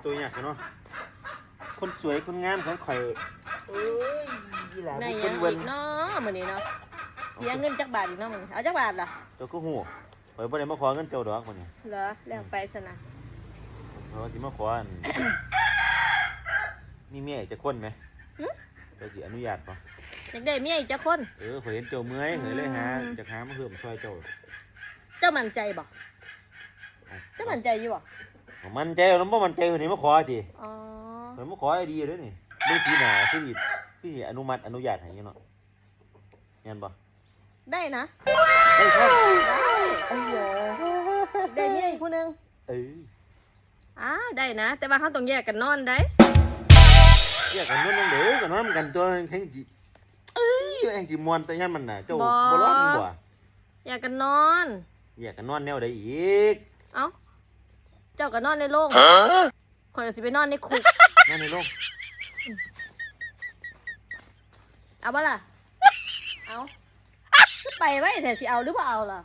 ตัวยากเนาะคนสวยคนงามของข่อยเอ้ยหลาน ใน เป็ ยั น ง เวิ อี น กเนาะมื้อนี้เนาะเสียเงินจักบาทอีกเนาะมื้อนี้เอาจักบาทล่ะ ตัวก็หูข่อยบ่ได้มาขอเงินเจ้าดอกคนนี้ เหรอแล้วไปซะนะ เพราะว่าสิมาขออันมีเมียอีกจะคนไหมเจ้าสิอนุญาตป่ะ อยากได้เมียอีกจักคน ข่อยเห็นเจ้าเมื่อยข่อยเลยจะหามาเพิ่มช่วยเจ้า เจ้ามั่นใจบ่เจ้ามั่นใจอยู่บ่ มันใจแล้วบ่มันใจคนนี้มาขอสิ อ๋อ ข่อยมาขอให้ดีเลยนี่เรื่องทีหน้าที่อนุมัติอนุญาตให้เนาะเห็นบ่ ได้นะ ได้ครับ ได้เมียอีกผู้หนึง เออ อ้าวได้นะ แต่ว่าเฮาต้องแยกกันนอนได้ อยากกันนอนยังเด้อกันนอนกันตัวแข็งสิแข็งสิมวนแต่ยันมันน่ะเจ้าบ่ร้อนบ่ แยกกันนอน อยากกันนอนแนวใดอีก เอ้าเจ้าก็นอนในโรงข่อยก็สิไปนอนในคุก นอนในโรง เอาบ่ล่ะเอาไปไว้แต่สิเอาหรือบ่เอาล่ะ